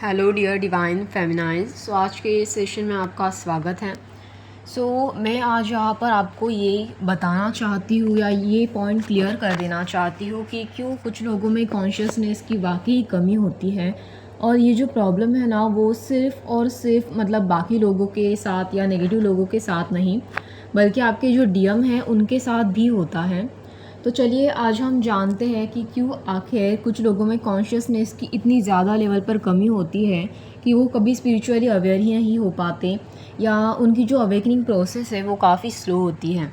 Hello dear divine फेमिनाइज। आज के इस सेशन में आपका स्वागत है। मैं आज यहाँ पर आपको ये बताना चाहती हूँ या ये पॉइंट क्लियर कर देना चाहती हूँ कि क्यों कुछ लोगों में कॉन्शियसनेस की वाकई कमी होती है। और ये जो प्रॉब्लम है ना, वो सिर्फ़ और सिर्फ मतलब बाकी लोगों के साथ या नेगेटिव लोगों के साथ नहीं, बल्कि आपके जो डीएम हैं उनके साथ भी होता है। तो चलिए आज हम जानते हैं कि क्यों आखिर कुछ लोगों में कॉन्शियसनेस की इतनी ज़्यादा लेवल पर कमी होती है कि वो कभी स्पिरिचुअली अवेयर ही नहीं हो पाते, या उनकी जो अवेकनिंग प्रोसेस है वो काफ़ी स्लो होती है।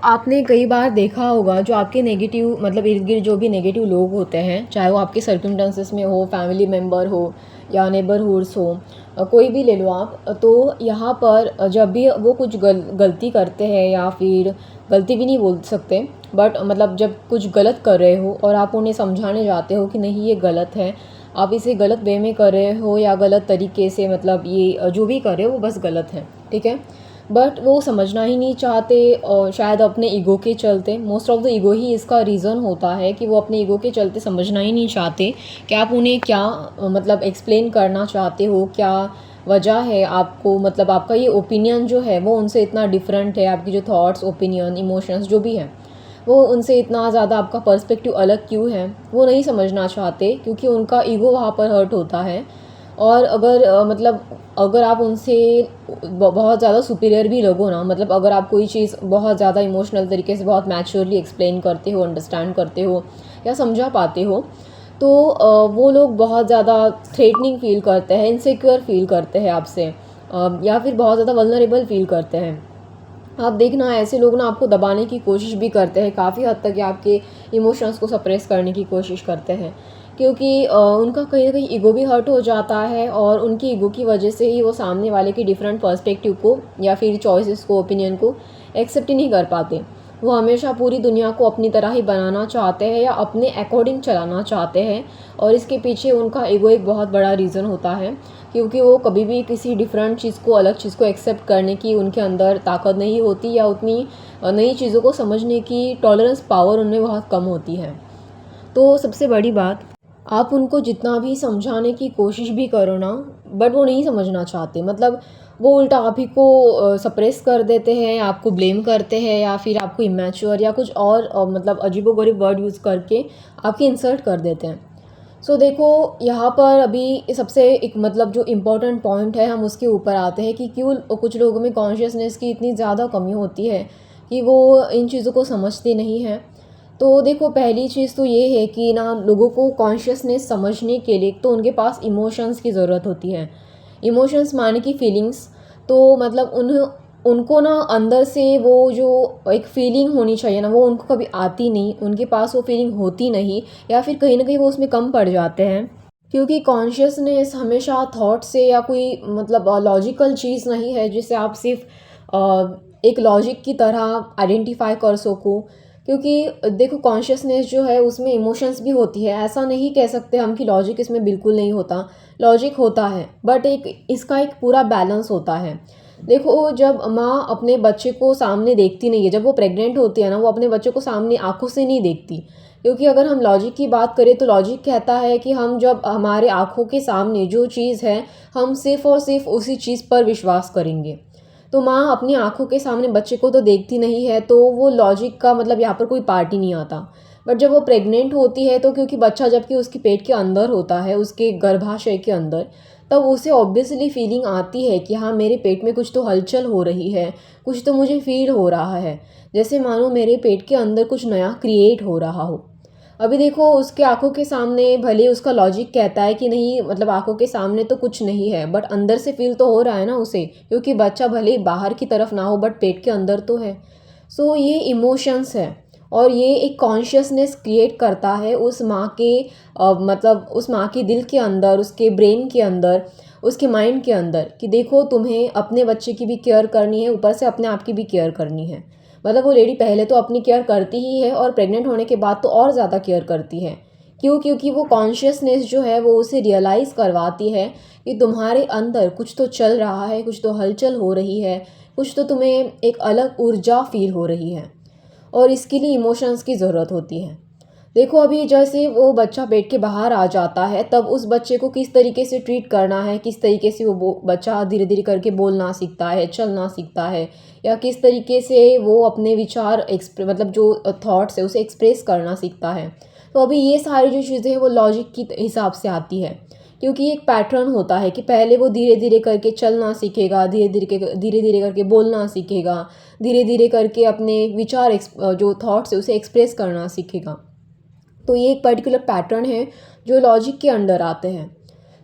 आपने कई बार देखा होगा, जो आपके नेगेटिव मतलब इर्द गिर्द जो भी नेगेटिव लोग होते हैं, चाहे वो आपके सर्कमस्टेंसेस में हो, फैमिली मेम्बर हो या नेबरहुड्स हो, कोई भी ले लो आप। तो यहाँ पर जब भी वो कुछ गलती करते हैं, या फिर गलती भी नहीं बोल सकते, बट मतलब जब कुछ गलत कर रहे हो और आप उन्हें समझाने जाते हो कि नहीं ये गलत है, आप इसे गलत वे में कर रहे हो या गलत तरीके से, मतलब ये जो भी कर रहे हो वो बस गलत है, ठीक है। बट वो समझना ही नहीं चाहते, और शायद अपने ईगो के चलते, मोस्ट ऑफ द ईगो ही इसका रीज़न होता है कि वो अपने ईगो के चलते समझना ही नहीं चाहते कि आप उन्हें क्या मतलब एक्सप्लेन करना चाहते हो, क्या वजह है आपको, मतलब आपका ये ओपिनियन जो है वो उनसे इतना डिफरेंट है, आपकी जो थॉट्स, ओपिनियन, इमोशंस जो भी हैं वो उनसे इतना ज़्यादा आपका पर्सपेक्टिव अलग क्यों है, वो नहीं समझना चाहते, क्योंकि उनका ईगो वहाँ पर हर्ट होता है। और अगर मतलब अगर आप उनसे बहुत ज़्यादा सुपीरियर भी लगो ना, मतलब अगर आप कोई चीज़ बहुत ज़्यादा इमोशनल तरीके से बहुत मैच्योरली एक्सप्लेन करते हो, अंडरस्टैंड करते हो या समझा पाते हो, तो वो लोग बहुत ज़्यादा थ्रेटनिंग फील करते हैं, इनसिक्योर फील करते हैं आपसे, या फिर बहुत ज़्यादा वल्नरेबल फील करते हैं। आप देखना, ऐसे लोग ना आपको दबाने की कोशिश भी करते हैं, काफ़ी हद तक आपके इमोशंस को सप्रेस करने की कोशिश करते हैं, क्योंकि उनका कहीं ना कहीं ईगो भी हर्ट हो जाता है, और उनकी ईगो की वजह से ही वो सामने वाले की डिफरेंट पर्सपेक्टिव को या फिर चॉइसेस को, ओपिनियन को एक्सेप्ट ही नहीं कर पाते। वो हमेशा पूरी दुनिया को अपनी तरह ही बनाना चाहते हैं या अपने अकॉर्डिंग चलाना चाहते हैं, और इसके पीछे उनका ईगो एक बहुत बड़ा रीज़न होता है, क्योंकि वो कभी भी किसी डिफरेंट चीज़ को, अलग चीज़ को एक्सेप्ट करने की उनके अंदर ताकत नहीं होती, या उतनी नई चीज़ों को समझने की टॉलरेंस पावर उनमें बहुत कम होती है। तो सबसे बड़ी बात, आप उनको जितना भी समझाने की कोशिश भी करो ना, बट वो नहीं समझना चाहते, मतलब वो उल्टा आप ही को सप्रेस कर देते हैं, आपको ब्लेम करते हैं, या फिर आपको इमेच्योर या कुछ और मतलब अजीबोगरीब वर्ड यूज़ करके आपकी इंसल्ट कर देते हैं। देखो, यहाँ पर अभी सबसे एक मतलब जो इम्पोर्टेंट पॉइंट है, हम उसके ऊपर आते हैं कि क्यों कुछ लोगों में कॉन्शियसनेस की इतनी ज़्यादा कमी होती है कि वो इन चीज़ों को समझते नहीं हैं। तो देखो, पहली चीज़ तो ये है कि ना, लोगों को कॉन्शियसनेस समझने के लिए तो उनके पास इमोशंस की ज़रूरत होती है। इमोशंस माने कि फीलिंग्स। तो मतलब उनको ना अंदर से वो जो एक फ़ीलिंग होनी चाहिए ना, वो उनको कभी आती नहीं, उनके पास वो फ़ीलिंग होती नहीं, या फिर कहीं न कहीं वो उसमें कम पड़ जाते हैं। क्योंकि कॉन्शियसनेस हमेशा थॉट से या कोई मतलब लॉजिकल चीज़ नहीं है जिसे आप सिर्फ़ एक लॉजिक की तरह आइडेंटिफ़ाई कर सको। क्योंकि देखो, कॉन्शियसनेस जो है उसमें इमोशंस भी होती है, ऐसा नहीं कह सकते हम कि लॉजिक इसमें बिल्कुल नहीं होता। लॉजिक होता है, बट इसका एक पूरा बैलेंस होता है। देखो, जब माँ अपने बच्चे को सामने देखती नहीं है, जब वो प्रेग्नेंट होती है ना, वो अपने बच्चे को सामने आँखों से नहीं देखती। क्योंकि अगर हम लॉजिक की बात करें तो लॉजिक कहता है कि हम जब हमारे आँखों के सामने जो चीज़ है, हम सिर्फ़ और सिर्फ़ उसी चीज़ पर विश्वास करेंगे। तो माँ अपनी आँखों के सामने बच्चे को तो देखती नहीं है, तो वो लॉजिक का मतलब यहाँ पर कोई पार्ट ही नहीं आता। बट जब वो प्रेग्नेंट होती है, तो क्योंकि बच्चा जबकि उसके पेट के अंदर होता है, उसके गर्भाशय के अंदर, तब उसे ऑब्वियसली फीलिंग आती है कि हाँ, मेरे पेट में कुछ तो हलचल हो रही है, कुछ तो मुझे फ़ील हो रहा है, जैसे मानो मेरे पेट के अंदर कुछ नया क्रिएट हो रहा हो। अभी देखो, उसके आँखों के सामने भले उसका लॉजिक कहता है कि नहीं, मतलब आँखों के सामने तो कुछ नहीं है, बट अंदर से फ़ील तो हो रहा है ना उसे, क्योंकि बच्चा भले बाहर की तरफ ना हो बट पेट के अंदर तो है। ये इमोशंस है, और ये एक कॉन्शियसनेस क्रिएट करता है उस माँ के मतलब उस माँ के दिल के अंदर, उसके ब्रेन के अंदर, उसके माइंड के अंदर, कि देखो, तुम्हें अपने बच्चे की भी केयर करनी है, ऊपर से अपने आप की भी केयर करनी है। मतलब वो लेडी पहले तो अपनी केयर करती ही है, और प्रेग्नेंट होने के बाद तो और ज़्यादा केयर करती है। क्यों? क्योंकि वो कॉन्शियसनेस जो है वो उसे रियलाइज़ करवाती है कि तुम्हारे अंदर कुछ तो चल रहा है, कुछ तो हलचल हो रही है, कुछ तो तुम्हें एक अलग ऊर्जा फील हो रही है, और इसके लिए इमोशंस की ज़रूरत होती है। देखो अभी जैसे वो बच्चा पेट के बाहर आ जाता है, तब उस बच्चे को किस तरीके से ट्रीट करना है, किस तरीके से वो बच्चा धीरे धीरे करके बोलना सीखता है, चलना सीखता है, या किस तरीके से वो अपने विचार मतलब जो थॉट्स है उसे एक्सप्रेस करना सीखता है। तो अभी ये सारी जो चीज़ें हैं वो लॉजिक की हिसाब से आती है, क्योंकि एक पैटर्न होता है कि पहले वो धीरे धीरे करके चलना सीखेगा, धीरे धीरे करके बोलना सीखेगा, धीरे धीरे करके अपने विचार जो थॉट्स है उसे एक्सप्रेस करना सीखेगा। तो ये एक पर्टिकुलर पैटर्न है जो लॉजिक के अंडर आते हैं।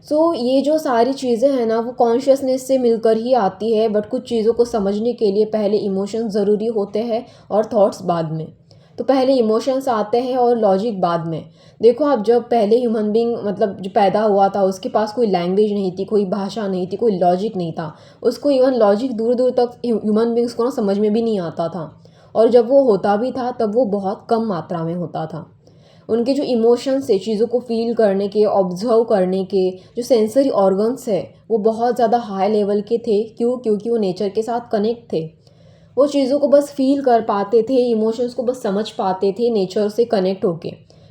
सो ये जो सारी चीज़ें हैं ना वो कॉन्शियसनेस से मिलकर ही आती है, बट कुछ चीज़ों को समझने के लिए पहले इमोशंस ज़रूरी होते हैं और थॉट्स बाद में। तो पहले इमोशंस आते हैं और लॉजिक बाद में। देखो आप, जब पहले ह्यूमन बीइंग मतलब जो पैदा हुआ था उसके पास कोई लैंग्वेज नहीं थी, कोई भाषा नहीं थी, कोई लॉजिक नहीं था। उसको इवन लॉजिक दूर दूर तक ह्यूमन बींग्स को ना समझ में भी नहीं आता था। और जब वो होता भी था तब वो बहुत कम मात्रा में होता था। उनके जो इमोशंस है, चीज़ों को फ़ील करने के, ऑब्ज़र्व करने के जो सेंसरी ऑर्गन्स है वो बहुत ज़्यादा हाई लेवल के थे। क्यों? क्योंकि वो नेचर के साथ कनेक्ट थे। वो चीज़ों को बस फ़ील कर पाते थे, इमोशंस को बस समझ पाते थे नेचर से कनेक्ट होके।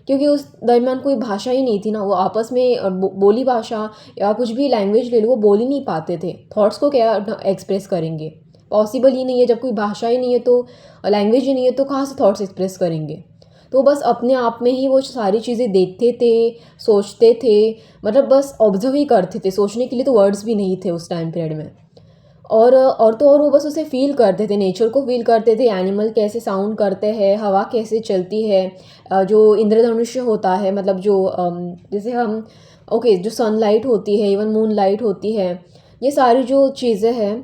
क्योंकि उस दरमियान कोई भाषा ही नहीं थी ना, वो आपस में बोली भाषा या कुछ भी लैंग्वेज ले लो, वो बोल ही नहीं पाते थे। थॉट्स को क्या एक्सप्रेस करेंगे? पॉसिबल ही नहीं है। जब कोई भाषा ही नहीं है तो लैंग्वेज ही नहीं है तो कहाँ से थॉट्स एक्सप्रेस करेंगे? तो बस अपने आप में ही वो सारी चीज़ें देखते थे, सोचते थे, मतलब बस ऑब्ज़र्व ही करते थे। सोचने के लिए तो वर्ड्स भी नहीं थे उस टाइम पीरियड में। और तो और वो बस उसे फ़ील करते थे, नेचर को फ़ील करते थे, एनिमल कैसे साउंड करते हैं, हवा कैसे चलती है, जो इंद्रधनुष्य होता है, मतलब जो जैसे हम ओके जो सनलाइट होती है, इवन मूनलाइट होती है, ये सारी जो चीज़ें हैं,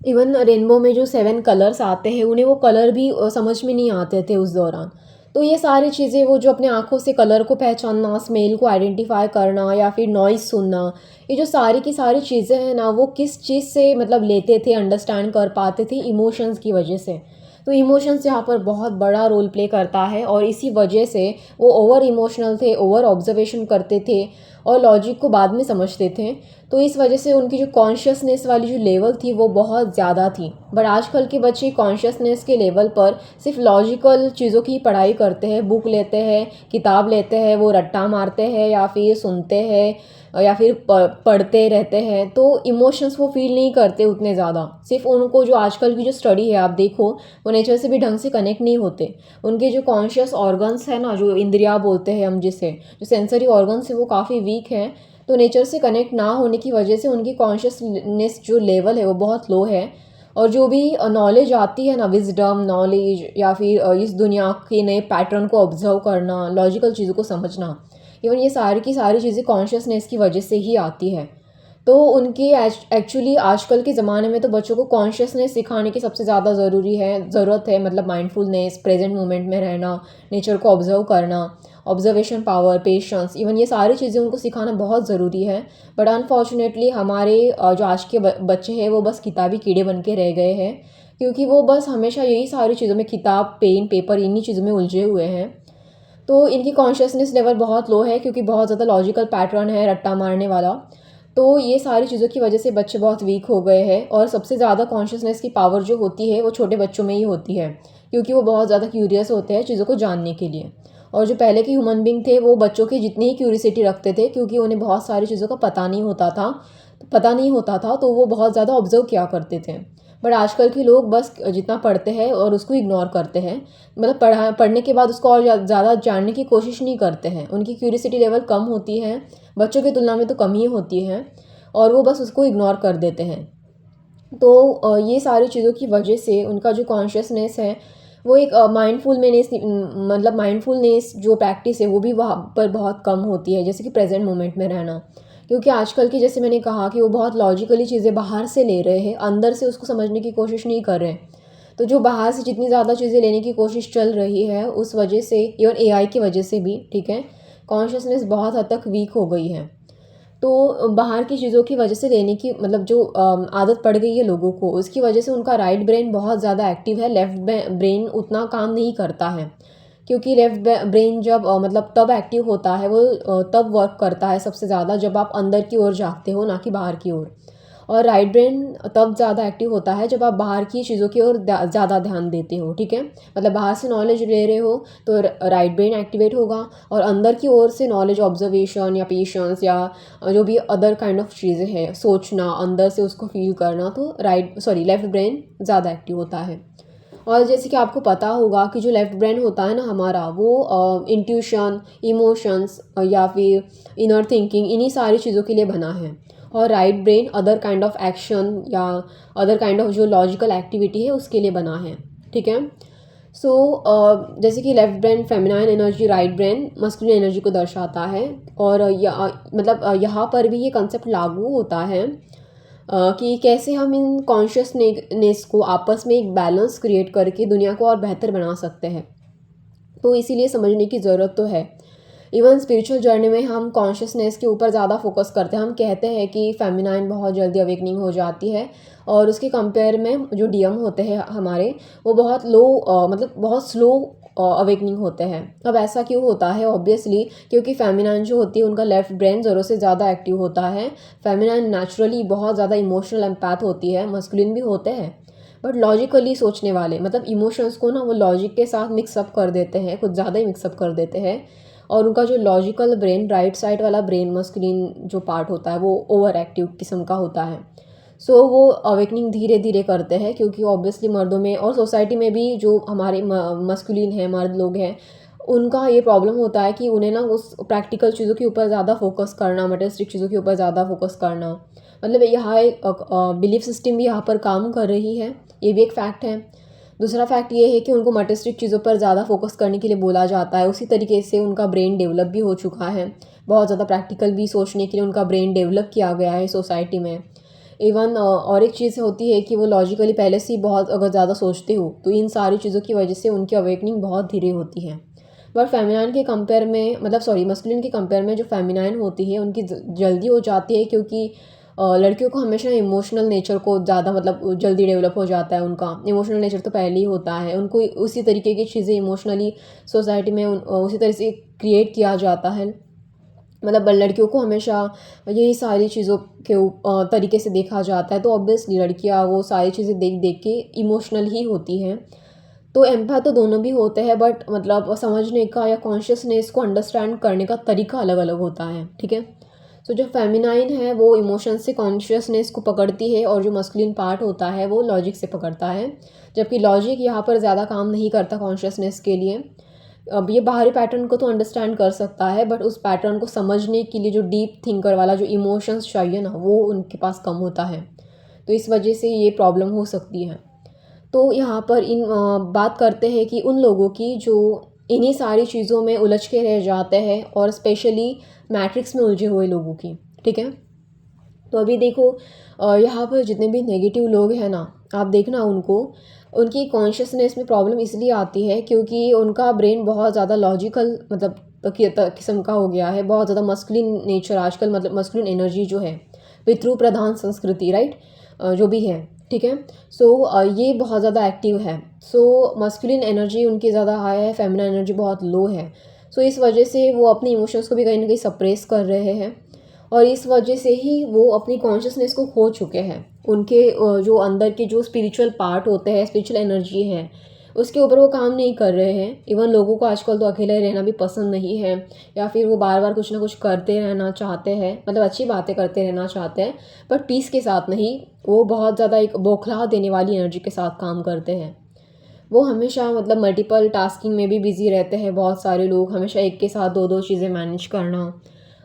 इवन रेनबो में जो 7 कलर्स आते हैं उन्हें वो कलर भी समझ में नहीं आते थे उस दौरान। तो ये सारी चीज़ें वो जो अपने आँखों से कलर को पहचानना, स्मेल को आइडेंटिफ़ाई करना या फिर नॉइज़ सुनना, ये जो सारी की सारी चीज़ें हैं ना वो किस चीज़ से मतलब लेते थे, अंडरस्टैंड कर पाते थे, इमोशंस की वजह से। तो इमोशंस यहाँ पर बहुत बड़ा रोल प्ले करता है और इसी वजह से वो ओवर इमोशनल थे, ओवर ऑब्जर्वेशन करते थे और लॉजिक को बाद में समझते थे। तो इस वजह से उनकी जो कॉन्शियसनेस वाली जो लेवल थी वो बहुत ज़्यादा थी। बट आजकल के बच्चे कॉन्शियसनेस के लेवल पर सिर्फ लॉजिकल चीज़ों की पढ़ाई करते हैं, बुक लेते हैं, किताब लेते हैं, वो रट्टा मारते हैं या फिर सुनते हैं या फिर पढ़ते रहते हैं। तो इमोशंस वो फील नहीं करते उतने ज़्यादा। सिर्फ उनको जो आजकल की जो स्टडी है आप देखो, वो नेचर से भी ढंग से कनेक्ट नहीं होते। उनके जो कॉन्शियस ऑर्गन्स है ना, जो इंद्रियाँ बोलते हैं हम जिसे, जो सेंसरी ऑर्गन्स है वो काफ़ी वीक हैं। तो नेचर से कनेक्ट ना होने की वजह से उनकी कॉन्शियसनेस जो लेवल है वो बहुत लो है। और जो भी नॉलेज आती है ना, विजडम नॉलेज या फिर इस दुनिया के नए पैटर्न को ऑब्जर्व करना, लॉजिकल चीज़ों को समझना, इवन ये सारी की सारी चीज़ें कॉन्शियसनेस की वजह से ही आती है। तो उनके एक्चुअली आजकल के ज़माने में तो बच्चों को कॉन्शियसनेस सिखाने की सबसे ज़्यादा ज़रूरत है, मतलब माइंडफुलनेस, प्रेजेंट मोमेंट में रहना, नेचर को ऑब्जर्व करना, ऑब्जर्वेशन पावर, पेशेंस, इवन ये सारी चीज़ें उनको सिखाना बहुत ज़रूरी है। बट अनफॉर्चुनेटली हमारे जो आज के बच्चे हैं वो बस किताबी कीड़े बन के रह गए हैं, क्योंकि वो बस हमेशा यही सारी चीज़ों में, किताब, पेन, पेपर, इन्हीं चीज़ों में उलझे हुए हैं। तो इनकी कॉन्शियसनेस लेवल बहुत लो है क्योंकि बहुत ज़्यादा लॉजिकल पैटर्न है रट्टा मारने वाला। तो ये सारी चीज़ों की वजह से बच्चे बहुत वीक हो गए हैं और सबसे ज़्यादा कॉन्शियसनेस की पावर जो होती है वो छोटे बच्चों में ही होती है, क्योंकि वो बहुत ज़्यादा क्यूरियस होते हैं चीज़ों को जानने के लिए। और जो पहले के ह्यूमन बींग थे वो बच्चों की जितनी ही क्यूरियोसिटी रखते थे, क्योंकि उन्हें बहुत सारी चीज़ों का पता नहीं होता था तो वो बहुत ज़्यादा ऑब्जर्व किया करते थे। बट आजकल के लोग बस जितना पढ़ते हैं और उसको इग्नोर करते हैं, मतलब पढ़ने के बाद उसको और ज़्यादा जानने की कोशिश नहीं करते हैं। उनकी क्यूरियोसिटी लेवल कम होती है, बच्चों की तुलना में तो कम ही होती है, और वो बस उसको इग्नोर कर देते हैं। तो ये सारी चीज़ों की वजह से उनका जो कॉन्शियसनेस है वो एक माइंडफुलनेस जो प्रैक्टिस है वो भी वहाँ पर बहुत कम होती है, जैसे कि प्रेजेंट मोमेंट में रहना। क्योंकि आजकल की, जैसे मैंने कहा कि वो बहुत लॉजिकली चीज़ें बाहर से ले रहे हैं, अंदर से उसको समझने की कोशिश नहीं कर रहे हैं। तो जो बाहर से जितनी ज़्यादा चीज़ें लेने की कोशिश चल रही है उस वजह से, इवन एआई की वजह से भी, ठीक है, कॉन्शियसनेस बहुत हद तक वीक हो गई है। तो बाहर की चीज़ों की वजह से लेने की मतलब जो आदत पड़ गई है लोगों को, उसकी वजह से उनका राइट ब्रेन बहुत ज़्यादा एक्टिव है, लेफ्ट ब्रेन उतना काम नहीं करता है। क्योंकि लेफ्ट ब्रेन जब मतलब तब एक्टिव होता है, वो तब वर्क करता है सबसे ज़्यादा जब आप अंदर की ओर झाँकते हो, ना कि बाहर की ओर। और राइट ब्रेन तब ज़्यादा एक्टिव होता है जब आप बाहर की चीज़ों की ओर ज़्यादा ध्यान देते हो, ठीक है। मतलब बाहर से नॉलेज ले रहे हो तो राइट ब्रेन एक्टिवेट होगा, और अंदर की ओर से नॉलेज ऑब्जर्वेशन या पेशेंस या जो भी अदर काइंड ऑफ चीज़ें हैं, सोचना, अंदर से उसको फील करना, तो लेफ़्ट ब्रेन ज़्यादा एक्टिव होता है। और जैसे कि आपको पता होगा कि जो लेफ़्ट ब्रेन होता है ना हमारा, वो इंट्यूशन, इमोशंस या फिर इनर थिंकिंग, इन्हीं सारी चीज़ों के लिए बना है। और right brain other kind of action या अदर काइंड ऑफ जो लॉजिकल एक्टिविटी है उसके लिए बना है, ठीक है। सो जैसे कि left brain feminine energy, right brain masculine energy को दर्शाता है। और यहाँ पर भी ये कंसेप्ट लागू होता है कि कैसे हम इन कॉन्शियसनेस को आपस में एक बैलेंस क्रिएट करके दुनिया को और बेहतर बना सकते हैं। तो इसीलिए समझने की ज़रूरत तो है। इवन स्पिरिचुअल जर्नी में हम कॉन्शियसनेस के ऊपर ज़्यादा फोकस करते हैं। हम कहते हैं कि फेमिनाइन बहुत जल्दी अवेकनिंग हो जाती है, और उसके कंपेयर में जो डीएम होते हैं हमारे, वो बहुत मतलब बहुत स्लो अवेकनिंग होते हैं। अब ऐसा क्यों होता है? ऑब्वियसली क्योंकि फेमिनाइन जो होती है उनका लेफ़्ट ब्रेन ज़रूर से ज़्यादा एक्टिव होता है। फेमिनाइन नेचुरली बहुत ज़्यादा इमोशनल एम्पैथ होती है, मस्कुलिन भी होते हैं, बट लॉजिकली सोचने वाले, मतलब इमोशंस को ना वो लॉजिक के साथ मिक्सअप कर देते हैं, कुछ ज़्यादा ही मिक्सअप कर देते हैं। और उनका जो लॉजिकल ब्रेन, राइट साइड वाला ब्रेन, मस्कुलिन जो पार्ट होता है, वो ओवर एक्टिव किस्म का होता है। सो वो अवेकनिंग धीरे धीरे करते हैं, क्योंकि ऑब्वियसली मर्दों में और सोसाइटी में भी जो हमारे मस्कुलिन हैं, मर्द लोग हैं, उनका ये प्रॉब्लम होता है कि उन्हें ना उस प्रैक्टिकल चीज़ों के ऊपर ज़्यादा फोकस करना, मटेरियलिस्टिक चीज़ों के ऊपर ज़्यादा फोकस करना, मतलब यहाँ एक बिलीफ सिस्टम भी यहाँ पर काम कर रही है, ये भी एक फैक्ट है। दूसरा फैक्ट ये है कि उनको मटेरियलिस्टिक चीज़ों पर ज़्यादा फोकस करने के लिए बोला जाता है। उसी तरीके से उनका ब्रेन डेवलप भी हो चुका है, बहुत ज़्यादा प्रैक्टिकल भी सोचने के लिए उनका ब्रेन डेवलप किया गया है सोसाइटी में। इवन और एक चीज़ होती है कि वो लॉजिकली पहले से ही बहुत अगर ज़्यादा सोचते हो, तो इन सारी चीज़ों की वजह से उनकी अवेकनिंग बहुत धीरे होती है। बट फेमिनाइन के कंपेयर में, मस्कुलिन के कंपेयर में जो फेमिनाइन होती है उनकी जल्दी हो जाती है, क्योंकि लड़कियों को हमेशा इमोशनल नेचर को ज़्यादा, मतलब जल्दी डेवलप हो जाता है। उनका इमोशनल नेचर तो पहले ही होता है, उनको उसी तरीके की चीज़ें इमोशनली सोसाइटी में उसी तरह से क्रिएट किया जाता है। मतलब लड़कियों को हमेशा यही सारी चीज़ों के तरीके से देखा जाता है, तो ऑब्वियसली लड़कियां वो सारी चीज़ें देख देख के इमोशनल ही होती हैं। तो एम्पैथ तो दोनों भी होते हैं, बट मतलब समझने का या कॉन्शियसनेस को अंडरस्टैंड करने का तरीका अलग अलग होता है, ठीक है। सो जो फेमिनाइन है वो इमोशंस से कॉन्शियसनेस को पकड़ती है, और जो मस्कुलिन पार्ट होता है वो लॉजिक से पकड़ता है, जबकि लॉजिक यहाँ पर ज़्यादा काम नहीं करता कॉन्शियसनेस के लिए। अब ये बाहरी पैटर्न को तो अंडरस्टैंड कर सकता है, बट उस पैटर्न को समझने के लिए जो डीप थिंकर वाला जो इमोशंस चाहिए ना, वो उनके पास कम होता है। तो इस वजह से ये प्रॉब्लम हो सकती है। तो यहाँ पर बात करते हैं कि उन लोगों की जो इन्हीं सारी चीज़ों में उलझ के रह जाते हैं, और स्पेशली मैट्रिक्स में उलझे हुए लोगों की, ठीक है। तो अभी देखो यहाँ पर जितने भी नेगेटिव लोग हैं ना, आप देखना उनको, उनकी कॉन्शियसनेस में प्रॉब्लम इसलिए आती है क्योंकि उनका ब्रेन बहुत ज़्यादा लॉजिकल, मतलब किस्म का हो गया है, बहुत ज़्यादा मस्कुलिन नेचर आजकल, मतलब मस्कुलिन एनर्जी जो है, पितृ प्रधान संस्कृति, राइट, जो भी है, ठीक है। सो ये बहुत ज़्यादा एक्टिव है। सो मस्कुलिन एनर्जी उनकी ज़्यादा हाई है, फेमिनिन एनर्जी बहुत लो है। सो इस वजह से वो अपनी इमोशंस को भी कहीं ना कहीं सप्रेस कर रहे हैं, और इस वजह से ही वो अपनी कॉन्शियसनेस को खो चुके हैं। उनके जो अंदर के जो स्पिरिचुअल पार्ट होते हैं, स्पिरिचुअल एनर्जी है, उसके ऊपर वो काम नहीं कर रहे हैं। इवन लोगों को आजकल तो अकेले रहना भी पसंद नहीं है, या फिर वो बार बार कुछ ना कुछ करते रहना चाहते हैं, मतलब अच्छी बातें करते रहना चाहते हैं, बट पीस के साथ नहीं। वो बहुत ज़्यादा एक बौखला देने वाली एनर्जी के साथ काम करते हैं। वो हमेशा, मतलब मल्टीपल टास्किंग में भी बिजी रहते हैं। बहुत सारे लोग हमेशा एक के साथ दो दो चीज़ें मैनेज करना,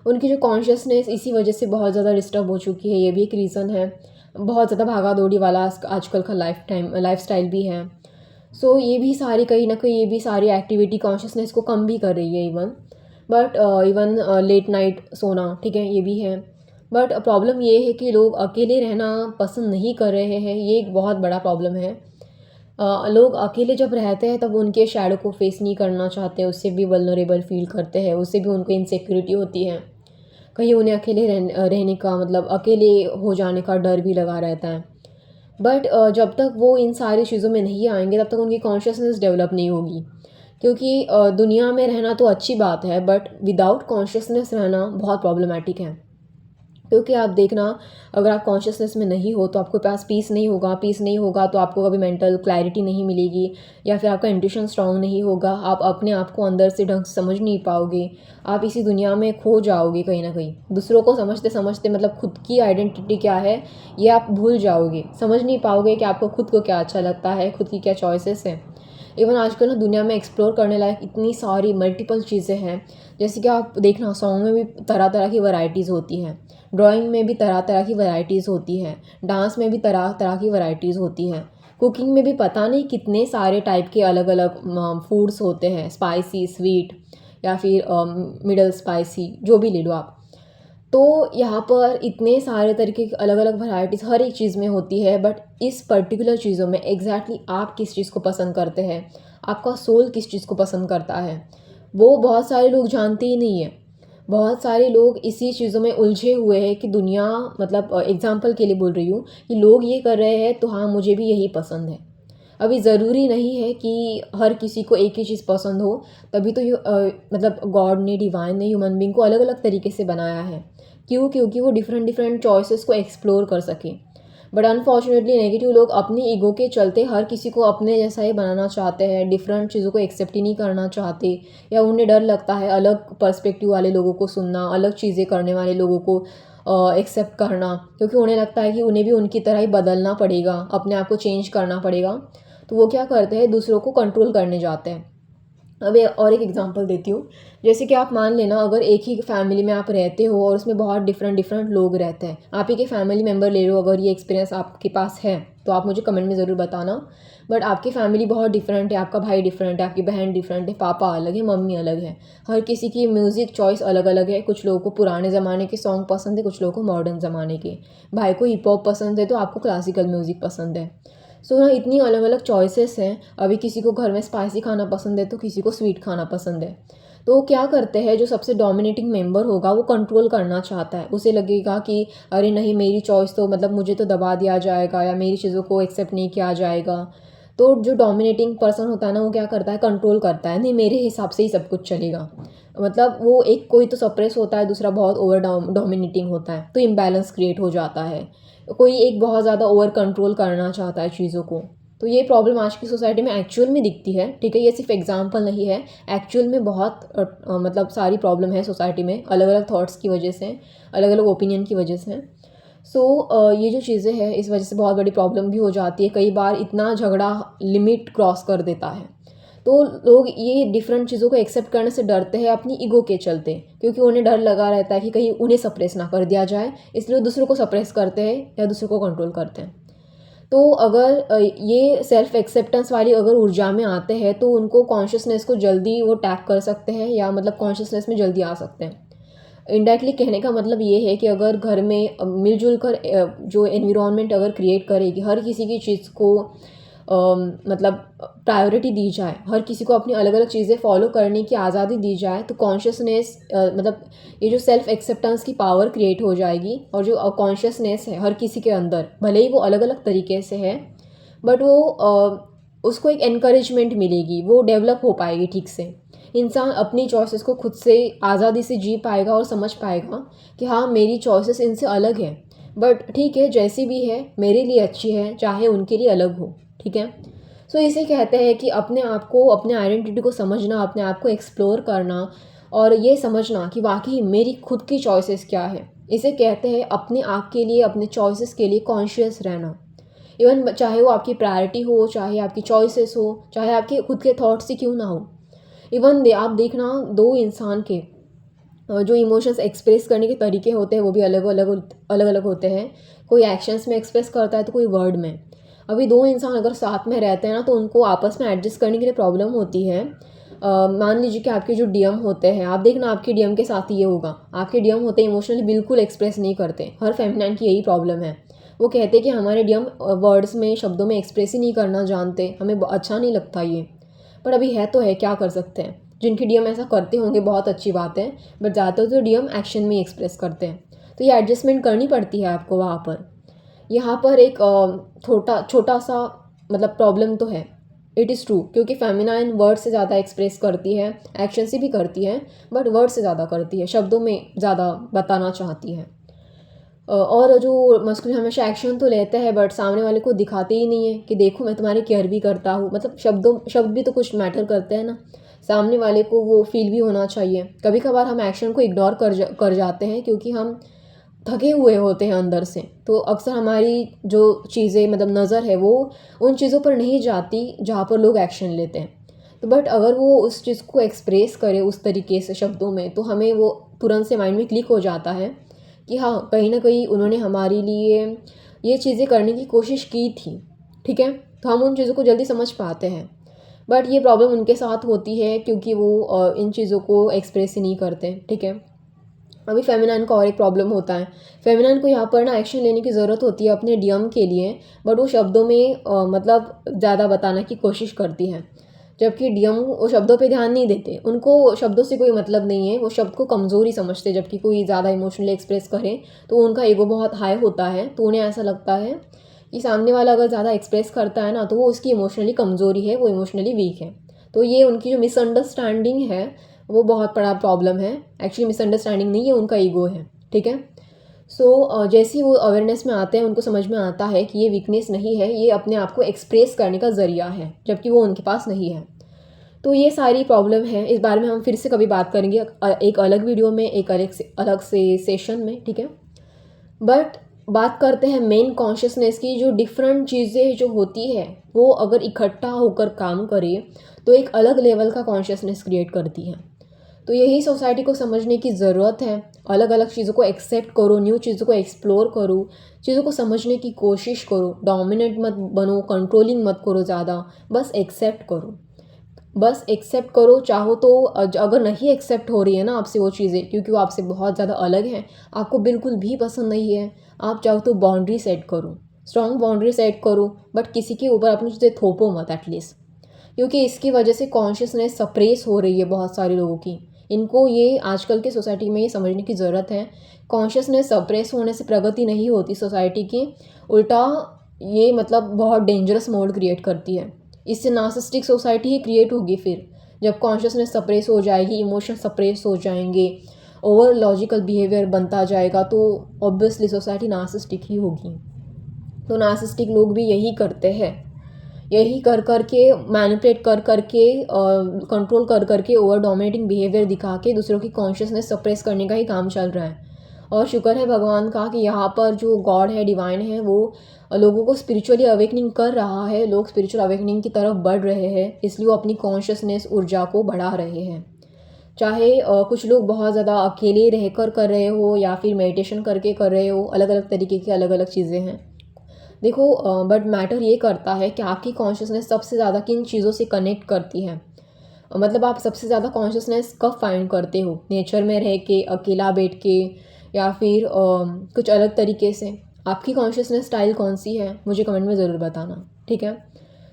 उनकी जो कॉन्शियसनेस इसी वजह से बहुत ज़्यादा डिस्टर्ब हो चुकी है, ये भी एक रीज़न है। बहुत ज़्यादा भागा दौड़ी वाला आजकल का लाइफ स्टाइल भी है। सो ये भी सारी, कहीं ना कहीं ये भी सारी एक्टिविटी कॉन्शियसनेस को कम भी कर रही है। इवन लेट नाइट सोना, ठीक है, ये भी है। बट प्रॉब्लम ये है कि लोग अकेले रहना पसंद नहीं कर रहे हैं, ये एक बहुत बड़ा प्रॉब्लम है। लोग अकेले जब रहते हैं तब उनके शैडो को फेस नहीं करना चाहते, उससे भी वल्नरेबल फील करते हैं, उससे भी उनको इनसिक्योरिटी होती है। कहीं उन्हें अकेले रहने का, मतलब अकेले हो जाने का डर भी लगा रहता है। बट जब तक वो इन सारी चीज़ों में नहीं आएंगे तब तक उनकी कॉन्शियसनेस डेवलप नहीं होगी, क्योंकि दुनिया में रहना तो अच्छी बात है, बट विदाउट कॉन्शियसनेस रहना बहुत प्रॉब्लमेटिक है। क्योंकि आप देखना, अगर आप कॉन्शियसनेस में नहीं हो तो आपके पास पीस नहीं होगा, पीस नहीं होगा तो आपको कभी मेंटल क्लैरिटी नहीं मिलेगी, या फिर आपका इंट्यूशन स्ट्रांग नहीं होगा, आप अपने आप को अंदर से ढंग से समझ नहीं पाओगे, आप इसी दुनिया में खो जाओगे कहीं ना कहीं। दूसरों को समझते समझते मतलब खुद की आइडेंटिटी क्या है ये आप भूल जाओगे, समझ नहीं पाओगे कि आपको खुद को क्या अच्छा लगता है, खुद की क्या चॉइसेस हैं। इवन आजकल ना दुनिया में एक्सप्लोर करने लायक इतनी सारी मल्टीपल चीज़ें हैं, जैसे कि आप देखना सॉन्ग में भी तरह तरह की वैरायटीज़ होती हैं, ड्राइंग में भी तरह तरह की वैरायटीज़ होती है, डांस में भी तरह तरह की वैरायटीज़ होती हैं, कुकिंग में भी पता नहीं कितने सारे टाइप के अलग अलग फूड्स होते हैं, स्पाइसी, स्वीट, या फिर मिडल स्पाइसी, जो भी ले लो आप। तो यहाँ पर इतने सारे तरीके की अलग अलग वैरायटीज़ हर एक चीज़ में होती है, बट इस पर्टिकुलर चीज़ों में एग्जैक्टली आप किस चीज़ को पसंद करते हैं, आपका सोल किस चीज़ को पसंद करता है, वो बहुत सारे लोग जानते ही नहीं है। बहुत सारे लोग इसी चीज़ों में उलझे हुए हैं कि दुनिया, मतलब एग्जांपल के लिए बोल रही हूँ कि लोग ये कर रहे हैं तो हाँ मुझे भी यही पसंद है। अभी ज़रूरी नहीं है कि हर किसी को एक ही चीज़ पसंद हो, तभी तो मतलब गॉड ने, डिवाइन ने ह्यूमन बींग को अलग अलग तरीके से बनाया है। क्यों? क्योंकि वो डिफरेंट डिफरेंट चॉइसेस को एक्सप्लोर कर सके। बट अनफॉर्चुनेटली नेगेटिव लोग अपनी ईगो के चलते हर किसी को अपने जैसा ही बनाना चाहते हैं, डिफरेंट चीज़ों को एक्सेप्ट ही नहीं करना चाहते, या उन्हें डर लगता है अलग पर्सपेक्टिव वाले लोगों को सुनना, अलग चीज़ें करने वाले लोगों को एक्सेप्ट करना, क्योंकि उन्हें लगता है कि उन्हें भी उनकी तरह ही बदलना पड़ेगा, अपने आप को चेंज करना पड़ेगा। तो वो क्या करते हैं, दूसरों को कंट्रोल करने जाते हैं। अब और एक एग्जांपल देती हूँ, जैसे कि आप मान लेना अगर एक ही फैमिली में आप रहते हो और उसमें बहुत डिफरेंट डिफरेंट लोग रहते हैं, आप ही के फैमिली मेम्बर ले लो, अगर ये एक्सपीरियंस आपके पास है तो आप मुझे कमेंट में ज़रूर बताना। बट आपकी फैमिली बहुत डिफरेंट है, आपका भाई डिफरेंट है, आपकी बहन डिफरेंट है, पापा अलग है, मम्मी अलग है, हर किसी की म्यूज़िक चॉइस अलग अलग है। कुछ लोगों को पुराने ज़माने के सॉन्ग पसंद है, कुछ लोगों को मॉडर्न ज़माने के, भाई को हिप हॉप पसंद है तो आपको क्लासिकल म्यूज़िक पसंद है। सो हाँ, इतनी अलग अलग चॉइसेस हैं। अभी किसी को घर में स्पाइसी खाना पसंद है तो किसी को स्वीट खाना पसंद है। तो क्या करते हैं, जो सबसे डोमिनेटिंग मेंबर होगा वो कंट्रोल करना चाहता है, उसे लगेगा कि अरे नहीं मेरी चॉइस तो मतलब मुझे तो दबा दिया जाएगा या मेरी चीज़ों को एक्सेप्ट नहीं किया जाएगा। तो जो डोमिनेटिंग पर्सन होता है ना, वो क्या करता है, कंट्रोल करता है, नहीं मेरे हिसाब से ही सब कुछ चलेगा। मतलब वो एक कोई तो सप्रेस होता है, दूसरा बहुत ओवर डोमिनेटिंग होता है, तो इम्बैलेंस क्रिएट हो जाता है। कोई एक बहुत ज़्यादा ओवर कंट्रोल करना चाहता है चीज़ों को। तो ये प्रॉब्लम आज की सोसाइटी में एक्चुअल में दिखती है, ठीक है, ये सिर्फ एग्जांपल नहीं है, एक्चुअल में बहुत मतलब सारी प्रॉब्लम है सोसाइटी में, अलग अलग थॉट्स की वजह से, अलग अलग ओपिनियन की वजह से। सो ये जो चीज़ें हैं इस वजह से बहुत बड़ी प्रॉब्लम भी हो जाती है, कई बार इतना झगड़ा लिमिट क्रॉस कर देता है। तो लोग ये डिफरेंट चीज़ों को एक्सेप्ट करने से डरते हैं अपनी ईगो के चलते, क्योंकि उन्हें डर लगा रहता है कि कहीं उन्हें सप्रेस ना कर दिया जाए, इसलिए दूसरों को सप्रेस करते हैं या दूसरों को कंट्रोल करते हैं। तो अगर ये सेल्फ एक्सेप्टेंस वाली अगर ऊर्जा में आते हैं तो उनको कॉन्शियसनेस को जल्दी वो टैप कर सकते हैं, या मतलब कॉन्शियसनेस में जल्दी आ सकते हैं। इनडायरेक्टली कहने का मतलब ये है कि अगर घर में मिलजुल कर जो एनवायरनमेंट अगर क्रिएट करेगी, हर किसी की चीज़ को मतलब प्रायोरिटी दी जाए, हर किसी को अपनी अलग अलग चीज़ें फॉलो करने की आज़ादी दी जाए, तो कॉन्शियसनेस मतलब ये जो सेल्फ एक्सेप्टेंस की पावर क्रिएट हो जाएगी, और जो कॉन्शियसनेस है हर किसी के अंदर, भले ही वो अलग अलग तरीके से है, बट वो उसको एक एनकरेजमेंट मिलेगी, वो डेवलप हो पाएगी ठीक से। इंसान अपनी चॉइसेस को खुद से आज़ादी से जी पाएगा और समझ पाएगा कि हाँ मेरी चॉइसेस इनसे अलग है, बट ठीक है जैसी भी है मेरे लिए अच्छी है, चाहे उनके लिए अलग हो, ठीक है। सो इसे कहते हैं कि अपने आप को, अपने आइडेंटिटी को समझना, अपने आप को एक्सप्लोर करना, और ये समझना कि वाकई मेरी खुद की चॉइसेस क्या है। इसे कहते हैं अपने आप के लिए, अपने चॉइसेस के लिए कॉन्शियस रहना। इवन चाहे वो आपकी प्रायोरिटी हो, चाहे आपकी चॉइसेस हो, चाहे आपके खुद के थॉट्स ही क्यों ना हो। इवन आप देखना, दो इंसान के जो इमोशंस एक्सप्रेस करने के तरीके होते हैं वो भी अलग अलग होते हैं। कोई एक्शंस में एक्सप्रेस करता है तो कोई वर्ड में। अभी दो इंसान अगर साथ में रहते हैं ना, तो उनको आपस में एडजस्ट करने के लिए प्रॉब्लम होती है। मान लीजिए कि आपके जो डीएम होते हैं, आप देखना आपके डीएम के साथ ये होगा, आपके डीएम होते हैं इमोशनली बिल्कुल एक्सप्रेस नहीं करते। हर फेमिनाइन की यही प्रॉब्लम है, वो कहते हैं कि हमारे डीएम वर्ड्स में, शब्दों में एक्सप्रेस ही नहीं करना जानते, हमें अच्छा नहीं लगता ये। पर अभी है तो है, क्या कर सकते हैं। जिनके डीएम ऐसा करते होंगे बहुत अच्छी बात है, बट ज़्यादातर तो डीएम एक्शन में एक्सप्रेस करते हैं, तो ये एडजस्टमेंट करनी पड़ती है आपको वहाँ पर। यहाँ पर एक छोटा सा मतलब प्रॉब्लम तो है, इट इज़ ट्रू, क्योंकि फेमिनाइन वर्ड से ज़्यादा एक्सप्रेस करती है, एक्शन से भी करती है, बट वर्ड से ज़्यादा करती है, शब्दों में ज़्यादा बताना चाहती है। और जो मस्कुलिन हमेशा एक्शन तो लेता है बट सामने वाले को दिखाते ही नहीं है कि देखो मैं तुम्हारी केयर भी करता हूँ। मतलब शब्द भी तो कुछ मैटर करते हैं ना, सामने वाले को वो फील भी होना चाहिए। कभी कभार हम एक्शन को इग्नोर कर जाते हैं क्योंकि हम थके हुए होते हैं अंदर से। तो अक्सर हमारी जो चीज़ें मतलब नज़र है वो उन चीज़ों पर नहीं जाती जहाँ पर लोग एक्शन लेते हैं। तो बट अगर वो उस चीज़ को एक्सप्रेस करे उस तरीके से शब्दों में, तो हमें वो तुरंत से माइंड में क्लिक हो जाता है कि हाँ, कहीं ना कहीं उन्होंने हमारे लिए ये चीज़ें करने की कोशिश की थी। ठीक है, तो हम उन चीज़ों को जल्दी समझ पाते हैं। बट ये प्रॉब्लम उनके साथ होती है क्योंकि वो इन चीज़ों को एक्सप्रेस ही नहीं करते। ठीक है, अभी फेमिनाइन का और एक प्रॉब्लम होता है। फेमिनाइन को यहाँ पर ना एक्शन लेने की ज़रूरत होती है अपने डीएम के लिए, बट वो शब्दों में मतलब ज़्यादा बताने की कोशिश करती है, जबकि डीएम वो शब्दों पे ध्यान नहीं देते। उनको शब्दों से कोई मतलब नहीं है, वो शब्द को कमज़ोरी समझते। जबकि कोई ज़्यादा इमोशनली एक्सप्रेस करे तो उनका ईगो बहुत हाई होता है, तो उन्हें ऐसा लगता है कि सामने वाला अगर ज़्यादा एक्सप्रेस करता है ना तो वो उसकी इमोशनली कमज़ोरी है, वो इमोशनली वीक है। तो ये उनकी जो मिसअंडरस्टैंडिंग है वो बहुत बड़ा प्रॉब्लम है। एक्चुअली मिसअंडरस्टैंडिंग नहीं है, उनका ईगो है। ठीक है, सो जैसे ही वो अवेयरनेस में आते हैं उनको समझ में आता है कि ये वीकनेस नहीं है, ये अपने आप को एक्सप्रेस करने का ज़रिया है, जबकि वो उनके पास नहीं है। तो ये सारी प्रॉब्लम है, इस बारे में हम फिर से कभी बात करेंगे एक अलग वीडियो में, एक अलग से सेशन में। ठीक है, बट बात करते हैं मेन कॉन्शियसनेस की। जो डिफरेंट चीज़ें जो होती है वो अगर इकट्ठा होकर काम करे तो एक अलग लेवल का कॉन्शियसनेस क्रिएट करती है। तो यही सोसाइटी को समझने की ज़रूरत है। अलग अलग चीज़ों को एक्सेप्ट करो, न्यू चीज़ों को एक्सप्लोर करो, चीज़ों को समझने की कोशिश करो। डोमिनेट मत बनो, कंट्रोलिंग मत करो ज़्यादा, बस एक्सेप्ट करो। बस एक्सेप्ट करो। चाहो तो अगर नहीं एक्सेप्ट हो रही है ना आपसे वो चीज़ें, क्योंकि वो आपसे बहुत ज़्यादा अलग हैं, आपको बिल्कुल भी पसंद नहीं है, आप चाहो तो बाउंड्री सेट करो, स्ट्रॉन्ग बाउंड्री सेट करो, बट किसी के ऊपर अपनी चीज़ें थोपो मत एटलीस्ट। क्योंकि इसकी वजह से कॉन्शियसनेस सप्रेस हो रही है बहुत सारे लोगों की। इनको ये आजकल के सोसाइटी में ये समझने की ज़रूरत है, कॉन्शियसनेस सप्रेस होने से प्रगति नहीं होती सोसाइटी की, उल्टा ये मतलब बहुत डेंजरस मोड क्रिएट करती है। इससे नार्सिसिस्टिक सोसाइटी ही क्रिएट होगी। फिर जब कॉन्शियसनेस सप्रेस हो जाएगी, इमोशन सप्रेस हो जाएंगे, ओवर लॉजिकल बिहेवियर बनता जाएगा, तो ऑब्वियसली सोसाइटी नार्सिसिस्टिक ही होगी। तो नार्सिसिस्टिक लोग भी यही करते हैं, यही कर कर के मैनिपुलेट कर कर के कंट्रोल कर कर के ओवर डोमिनेटिंग बिहेवियर दिखा के दूसरों की कॉन्शियसनेस सप्रेस करने का ही काम चल रहा है। और शुक्र है भगवान का कि यहाँ पर जो गॉड है, डिवाइन है, वो लोगों को स्पिरिचुअली अवेकनिंग कर रहा है। लोग स्पिरिचुअल अवेकनिंग की तरफ बढ़ रहे हैं, इसलिए वो अपनी कॉन्शियसनेस ऊर्जा को बढ़ा रहे हैं। चाहे कुछ लोग बहुत ज़्यादा अकेले रहकर कर रहे हो या फिर मेडिटेशन करके कर रहे हो, अलग अलग तरीके की अलग अलग चीज़ें हैं। देखो, बट मैटर ये करता है कि आपकी कॉन्शियसनेस सबसे ज़्यादा किन चीज़ों से कनेक्ट करती है। मतलब आप सबसे ज़्यादा कॉन्शियसनेस कब फाइंड करते हो, नेचर में रह के, अकेला बैठ के, या फिर कुछ अलग तरीके से। आपकी कॉन्शियसनेस स्टाइल कौन सी है, मुझे कमेंट में ज़रूर बताना। ठीक है,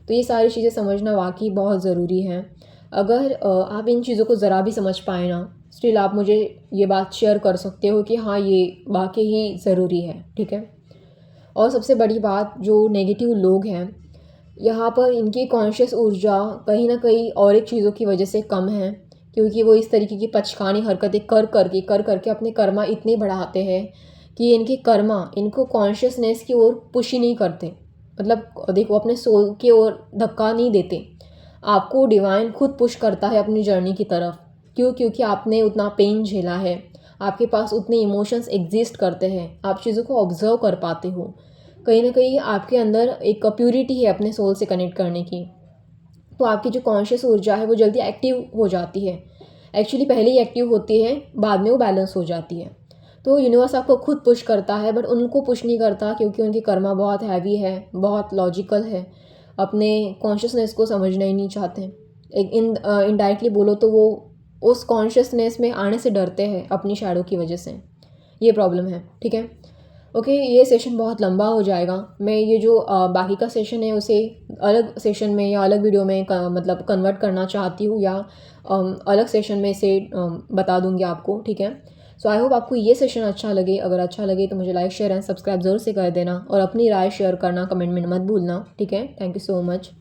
तो ये सारी चीज़ें समझना वाकई बहुत ज़रूरी है। अगर आप इन चीज़ों को ज़रा भी समझ पाए ना, स्टिल आप मुझे ये बात शेयर कर सकते हो कि हाँ, ये वाकई ही ज़रूरी है। ठीक है, और सबसे बड़ी बात, जो नेगेटिव लोग हैं यहाँ पर, इनकी कॉन्शियस ऊर्जा कहीं ना कहीं और एक चीज़ों की वजह से कम है, क्योंकि वो इस तरीके की पचकानी हरकतें कर करके अपने कर्मा इतने बढ़ाते हैं कि इनके कर्मा इनको कॉन्शियसनेस की ओर पुश ही नहीं करते। मतलब देखो, अपने सोल की ओर धक्का नहीं देते। आपको डिवाइन खुद पुश करता है अपनी जर्नी की तरफ। क्यों? क्योंकि आपने उतना पेन झेला है, आपके पास उतने इमोशंस एग्जिस्ट करते हैं, आप चीज़ों को ऑब्जर्व कर पाते हो। कहीं ना कहीं आपके अंदर एक प्योरिटी है अपने सोल से कनेक्ट करने की। तो आपकी जो कॉन्शियस ऊर्जा है वो जल्दी एक्टिव हो जाती है। एक्चुअली पहले ही एक्टिव होती है, बाद में वो बैलेंस हो जाती है। तो यूनिवर्स आपको खुद पुश करता है, बट उनको पुश नहीं करता क्योंकि उनकी कर्मा बहुत हैवी है, बहुत लॉजिकल है, अपने कॉन्शियसनेस को समझना ही नहीं चाहते। एक इनडायरेक्टली बोलो तो वो उस कॉन्शियसनेस में आने से डरते हैं अपनी शैडो की वजह से। ये प्रॉब्लम है। ठीक है, ओके, ये सेशन बहुत लंबा हो जाएगा। मैं ये जो बाकी का सेशन है उसे अलग सेशन में या अलग वीडियो में मतलब कन्वर्ट करना चाहती हूँ, या अलग सेशन में से बता दूँगी आपको। ठीक है, सो आई होप आपको ये सेशन अच्छा लगे। अगर अच्छा लगे तो मुझे लाइक, शेयर एंड सब्सक्राइब ज़रूर से कर देना, और अपनी राय शेयर करना कमेंट में मत भूलना। ठीक है, थैंक यू सो मच।